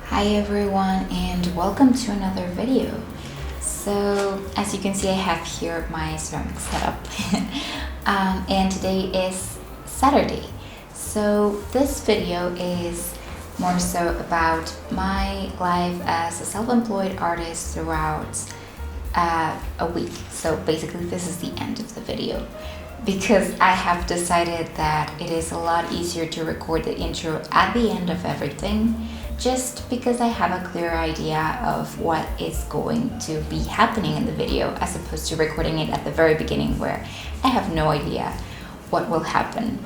Hi everyone and welcome to another video. So as you can see, I have here my ceramic setup and today is Saturday. So this video is more so about my life as a self-employed artist throughout a week. So basically this is the end of the video because I have decided that it is a lot easier to record the intro at the end of everything, just because I have a clear idea of what is going to be happening in the video as opposed to recording it at the very beginning where I have no idea what will happen.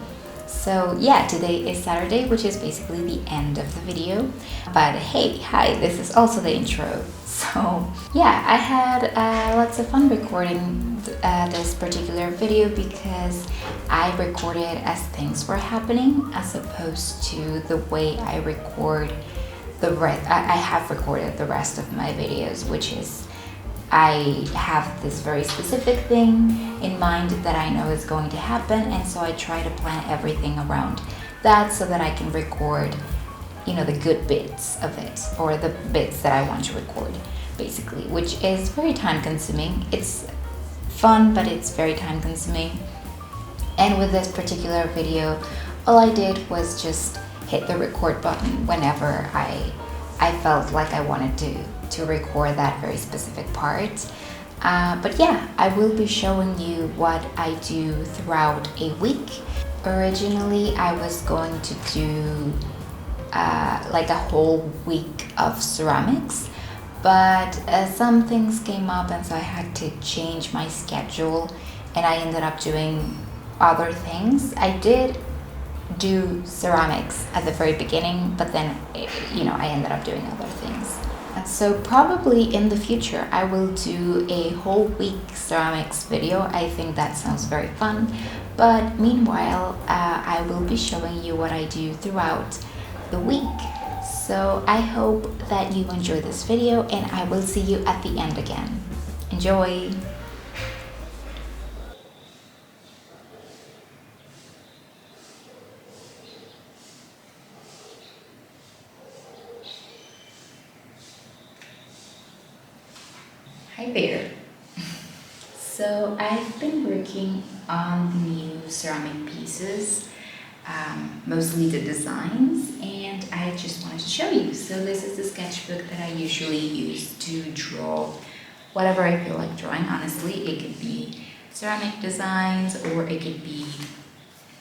So yeah, today is Saturday, which is basically the end of the video. But hey, hi, this is also the intro. So yeah, I had lots of fun recording this particular video because I recorded as things were happening as opposed to the way I record the rest. I have recorded the rest of my videos, which is I have this very specific thing in mind that I know is going to happen, and so I try to plan everything around that so that I can record, the good bits of it, or the bits that I want to record, basically, which is very time consuming. It's fun, but it's very time consuming. And with this particular video, all I did was just hit the record button whenever I felt like I wanted to record that very specific part. But yeah, I will be showing you what I do throughout a week. Originally, I was going to do like a whole week of ceramics, but some things came up and so I had to change my schedule and I ended up doing other things. I did do ceramics at the very beginning, but then I ended up doing other things. So probably in the future I will do a whole week ceramics video. I think that sounds very fun, but meanwhile I will be showing you what I do throughout the week. So I hope that you enjoy this video and I will see you at the end again. Enjoy! Hi there. So I've been working on the new ceramic pieces, mostly the designs, and I just wanted to show you. So this is the sketchbook that I usually use to draw whatever I feel like drawing. Honestly, it could be ceramic designs, or it could be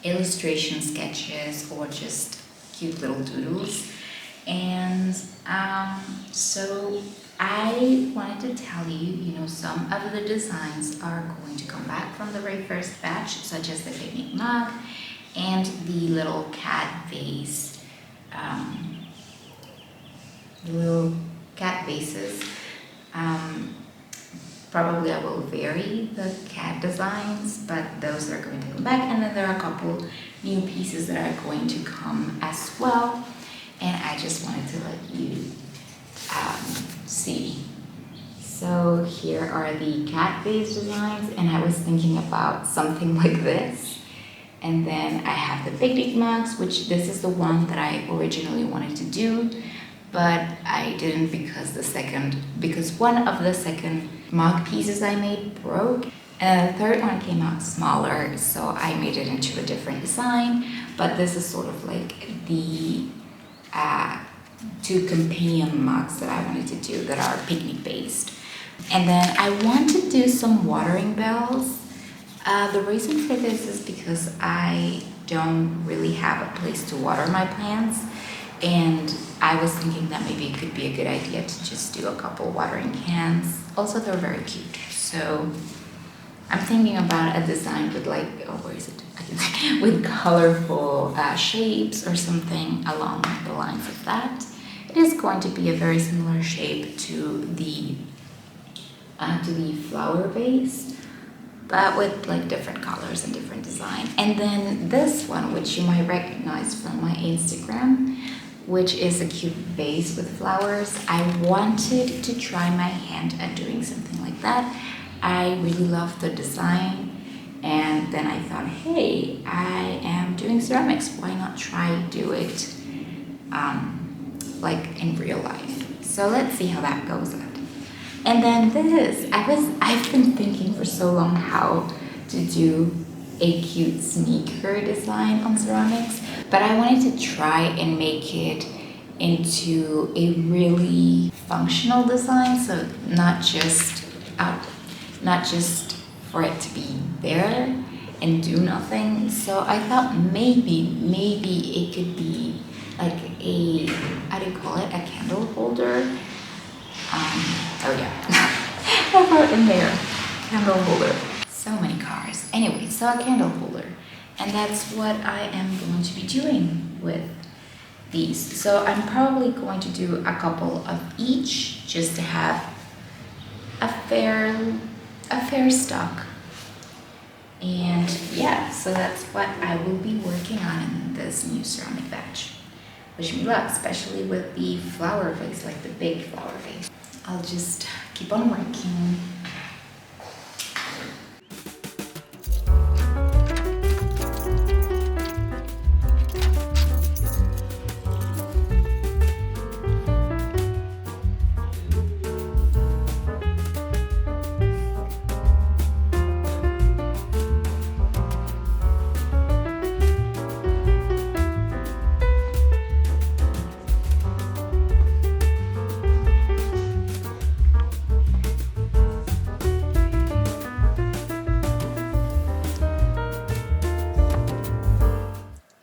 illustration sketches, or just cute little doodles. And so I wanted to tell you, some of the designs are going to come back from the very first batch, such as the picnic mug and the little cat vase, the little cat vases. Probably I will vary the cat designs, but those are going to come back. And then there are a couple new pieces that are going to come as well. And I just wanted to let you see. So here are the cat vase designs, and I was thinking about something like this. And then I have the picnic mugs, which this is the one that I originally wanted to do, but I didn't because one of the second mug pieces I made broke, and the third one came out smaller, so I made it into a different design. But this is sort of like the two companion mugs that I wanted to do that are picnic based. And then I want to do some watering bells. The reason for this is because I don't really have a place to water my plants, and I was thinking that maybe it could be a good idea to just do a couple watering cans. Also, they're very cute, so I'm thinking about a design with with colorful shapes or something along the lines of that. It is going to be a very similar shape to the flower vase, but with like different colors and different design. And then this one, which you might recognize from my Instagram, which is a cute vase with flowers. I wanted to try my hand at doing something like that. I really love the design, and then I thought, hey, I am doing ceramics, why not try do it like in real life. So let's see how that goes out. And then this, I've been thinking for so long how to do a cute sneaker design on ceramics, but I wanted to try and make it into a really functional design, so uh, not just for it to be there and do nothing. So I thought maybe it could be like a, how do you call it, a candle holder. Oh yeah, I wrote in there, candle holder. So many cars. Anyway, so a candle holder. And that's what I am going to be doing with these. So I'm probably going to do a couple of each just to have a fair stock. And yeah, so that's what I will be working on in this new ceramic batch. Wish me luck, especially with the flower vase, like the big flower vase. I'll just keep on working.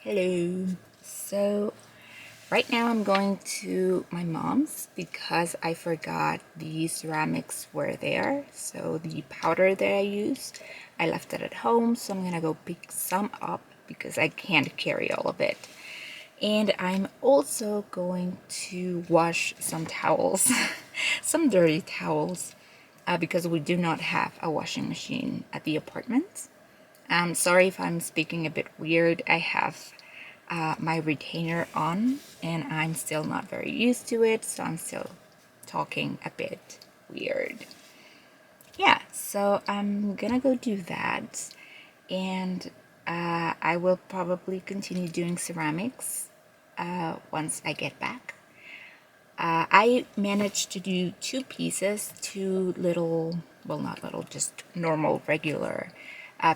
Hello. So right now I'm going to my mom's because I forgot the ceramics were there. So the powder that I used, I left it at home. So I'm gonna go pick some up because I can't carry all of it. And I'm also going to wash some towels, some dirty towels, because we do not have a washing machine at the apartment. Sorry if I'm speaking a bit weird. I have my retainer on and I'm still not very used to it, so I'm still talking a bit weird. Yeah, so I'm gonna go do that, and I will probably continue doing ceramics once I get back. I managed to do 2 pieces, 2 little, well, not little, just normal, regular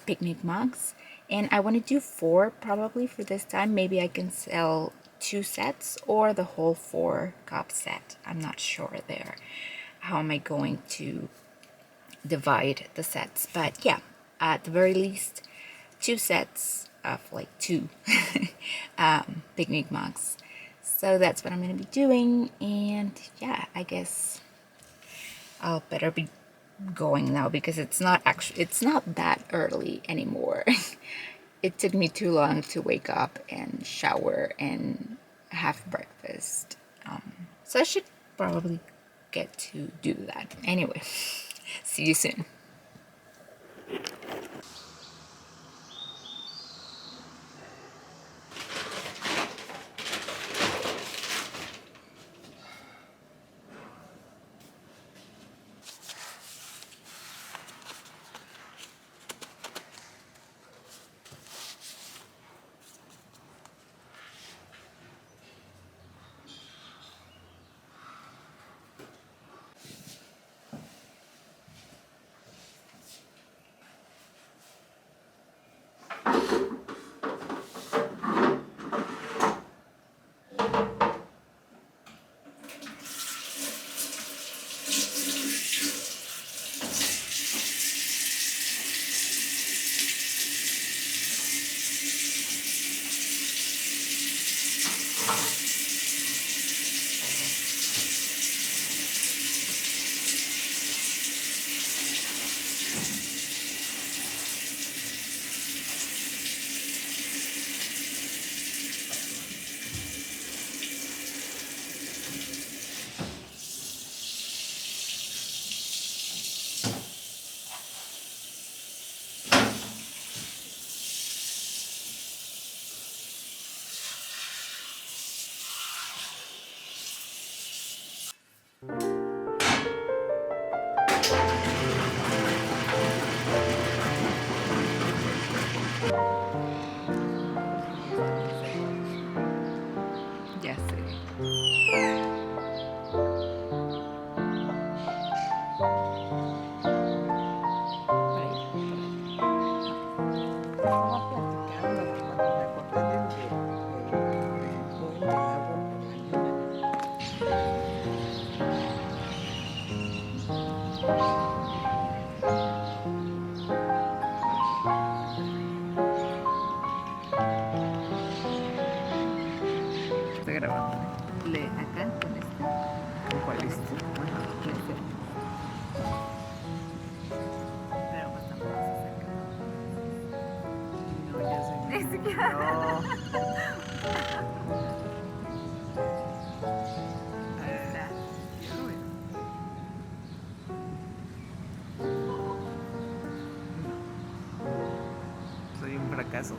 picnic mugs. And I want to do 4 probably for this time. Maybe I can sell 2 sets or the whole 4 cup set. I'm not sure there. How am I going to divide the sets? But yeah, at the very least, 2 sets of like 2 picnic mugs. So that's what I'm going to be doing, and yeah, I guess I'll better be going now because it's not that early anymore. It took me too long to wake up and shower and have breakfast. So I should probably get to do that. Anyway, see you soon. Yes. grabando. Lee acá con este. ¿Con cuál es? Ajá, este. Pero pues tampoco se acerca. No, ya soy. Ni siquiera. No. Ahí está. Yo lo veo. No. Soy un fracaso.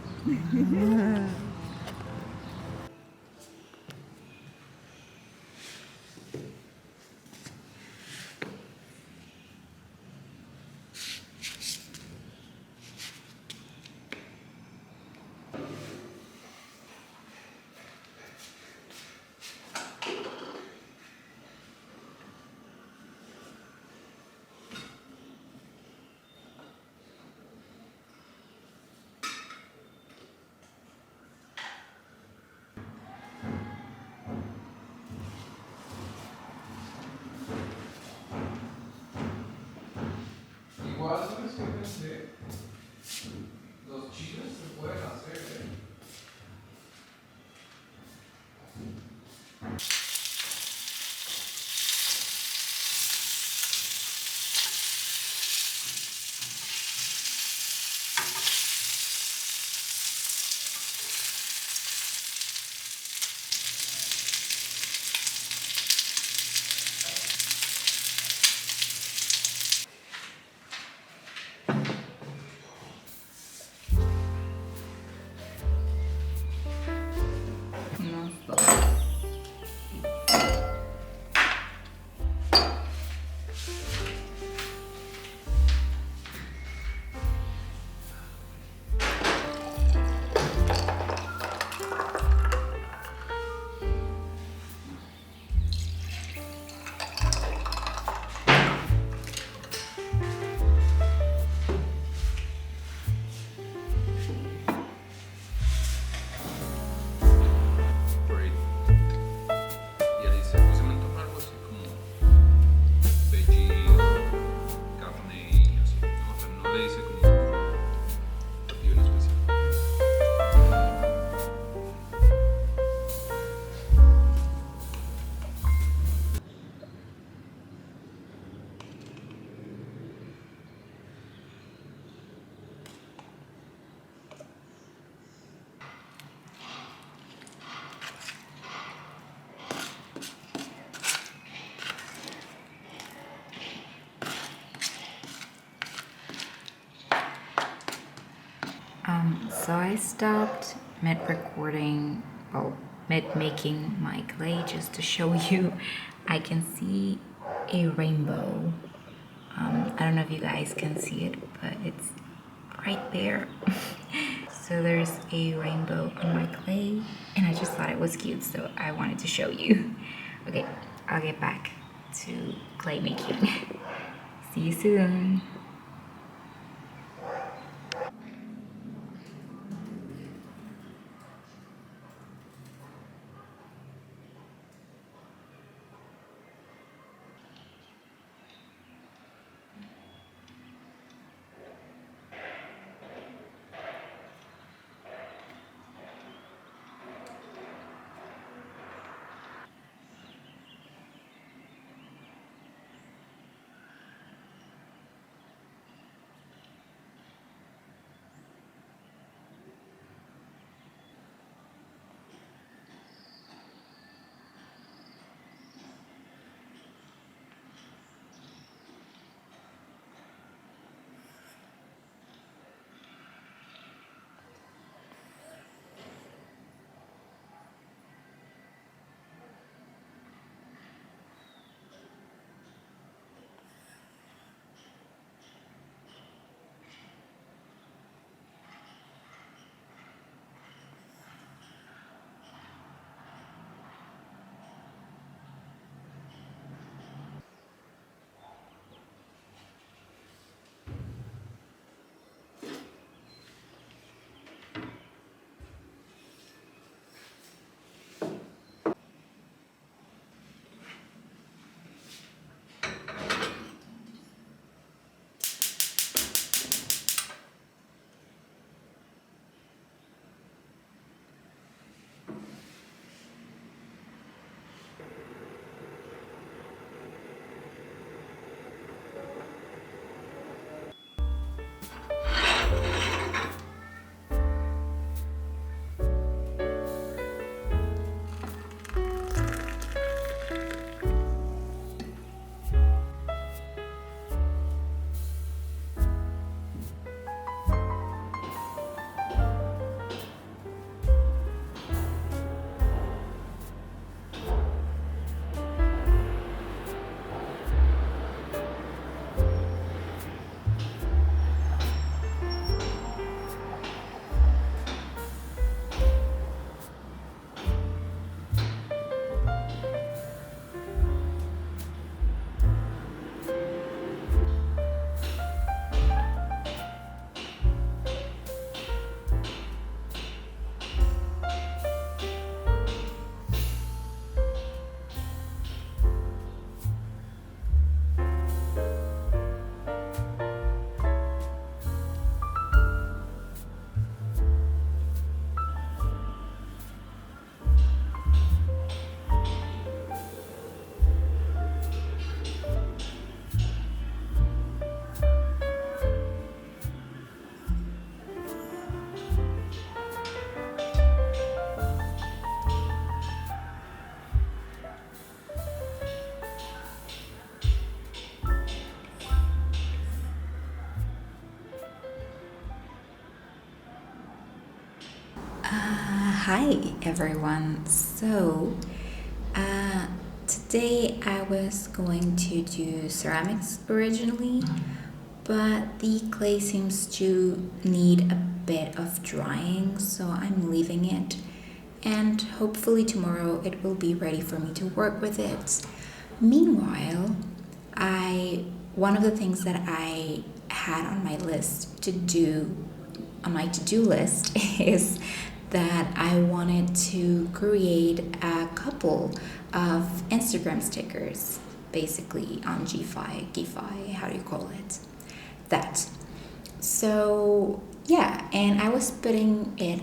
Igual, ¿sabes qué pensé? Los chiles se pueden hacer, ¿eh? Unos dos. Great. Y ella dice, pues se me antoja algo así como veggie, carne y así. No, o sea, no le dice como platillo en especial. So I stopped mid recording, well, mid making my clay just to show you. I can see a rainbow. I don't know if you guys can see it, but it's right there. So there's a rainbow on my clay, and I just thought it was cute, so I wanted to show you. Okay, I'll get back to clay making. See you soon. Hi everyone. Today I was going to do ceramics originally, but the clay seems to need a bit of drying, so I'm leaving it. And hopefully tomorrow it will be ready for me to work with it. Meanwhile, one of the things that I had on my list to do on my to-do list is that I wanted to create a couple of Instagram stickers, basically on Giphy, how do you call it? That. So yeah, and I was putting it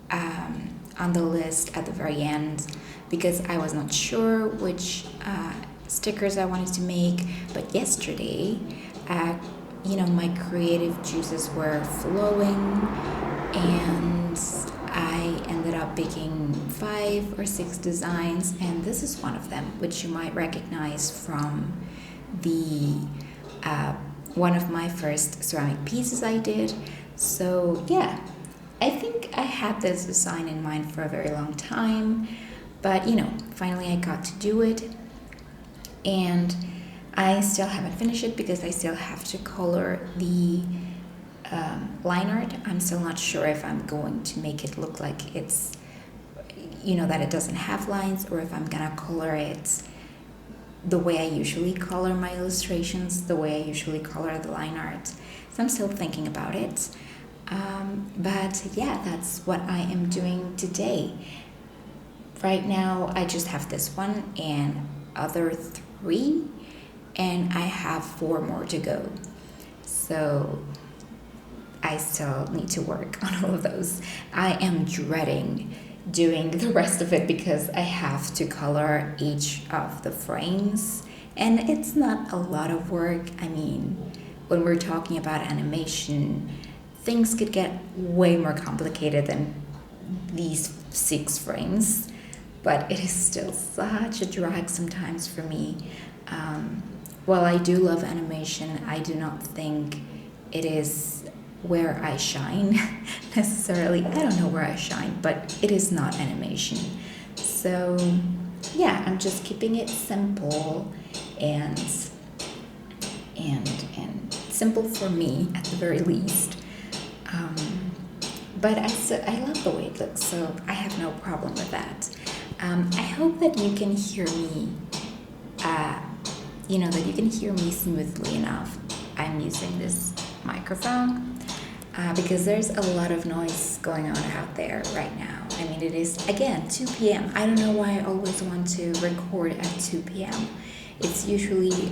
on the list at the very end because I was not sure which stickers I wanted to make. But yesterday, my creative juices were flowing, and I ended up picking 5 or 6 designs, and this is one of them, which you might recognize from the one of my first ceramic pieces I did. So yeah, I think I had this design in mind for a very long time, but finally I got to do it, and I still haven't finished it because I still have to color the line art. I'm still not sure if I'm going to make it look like it's, that it doesn't have lines, or if I'm gonna color it the way I usually color my illustrations, the way I usually color the line art. So I'm still thinking about it. But yeah, that's what I am doing today. Right now, I just have this one and other 3, and I have 4 more to go. So I still need to work on all of those. I am dreading doing the rest of it because I have to color each of the frames, and it's not a lot of work. I mean, when we're talking about animation, things could get way more complicated than these 6 frames, but it is still such a drag sometimes for me. While I do love animation, I do not think it is where I shine necessarily. I don't know where I shine, but it is not animation. So yeah, I'm just keeping it simple and simple for me at the very least. But I love the way it looks, so I have no problem with that. I hope that you can hear me, that you can hear me smoothly enough. I'm using this microphone because there's a lot of noise going on out there right now. I mean, it is, again, 2 p.m. I don't know why I always want to record at 2 p.m. It's usually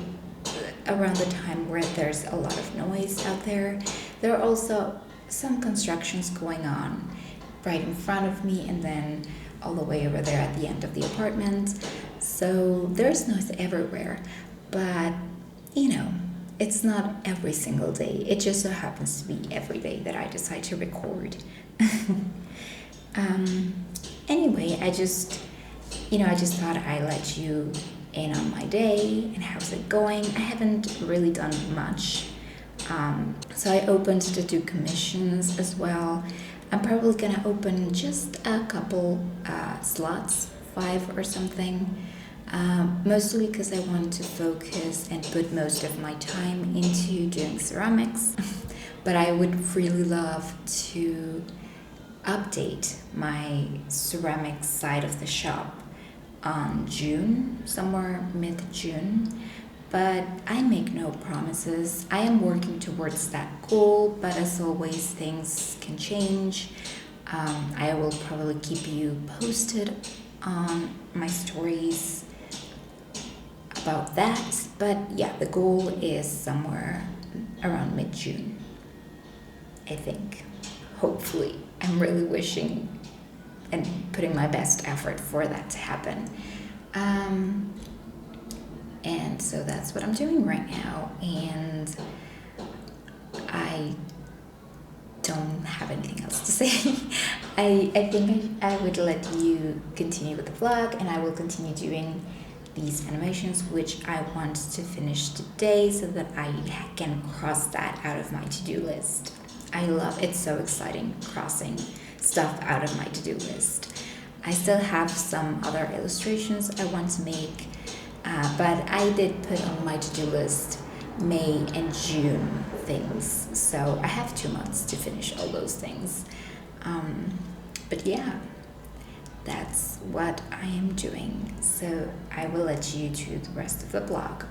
around the time where there's a lot of noise out there. There are also some constructions going on right in front of me, and then all the way over there at the end of the apartment. So there's noise everywhere, but it's not every single day. It just so happens to be every day that I decide to record. Anyway, I just thought I'd let you in on my day and how's it going. I haven't really done much. So I opened to do commissions as well. I'm probably gonna open just a couple slots, 5 or something, mostly because I want to focus and put most of my time into doing ceramics. But I would really love to update my ceramics side of the shop on June, somewhere mid-June. But I make no promises. I am working towards that goal, but as always, things can change. I will probably keep you posted on my stories about that. But yeah, the goal is somewhere around mid-June, I think. Hopefully. I'm really wishing and putting my best effort for that to happen. And so that's what I'm doing right now, and I don't have anything else to say. I think I would let you continue with the vlog, and I will continue doing these animations, which I want to finish today so that I can cross that out of my to-do list. I love it's so exciting crossing stuff out of my to-do list. I still have some other illustrations I want to make, but I did put on my to-do list May and June things, so I have 2 months to finish all those things. But yeah, that's what I am doing, so I will let you to the rest of the blog.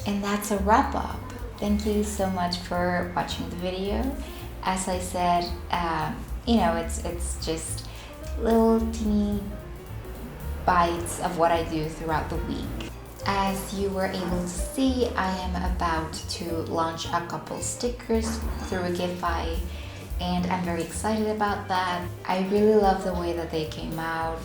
And that's a wrap up. Thank you so much for watching the video. As I said, it's just little teeny bites of what I do throughout the week. As you were able to see, I am about to launch a couple stickers through a Giphy, and I'm very excited about that. I really love the way that they came out,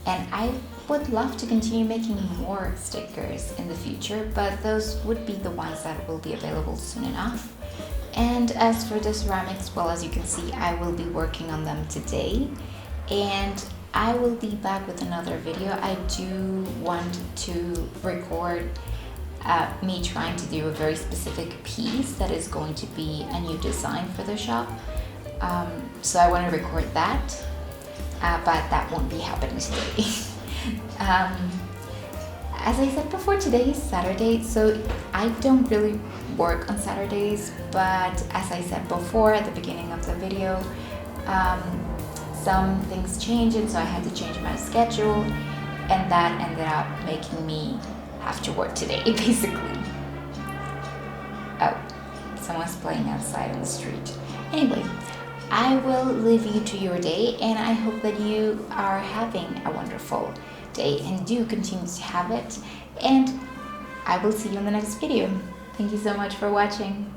and I would love to continue making more stickers in the future, but those would be the ones that will be available soon enough. And as for the ceramics, well, as you can see, I will be working on them today, and I will be back with another video. I do want to record me trying to do a very specific piece that is going to be a new design for the shop. So I want to record that, but that won't be happening today. As I said before, today is Saturday, so I don't really work on Saturdays, but as I said before at the beginning of the video, some things changed, and so I had to change my schedule, and that ended up making me have to work today, basically. Oh, someone's playing outside on the street. Anyway, I will leave you to your day, and I hope that you are having a wonderful day and do continue to have it, and I will see you in the next video. Thank you so much for watching.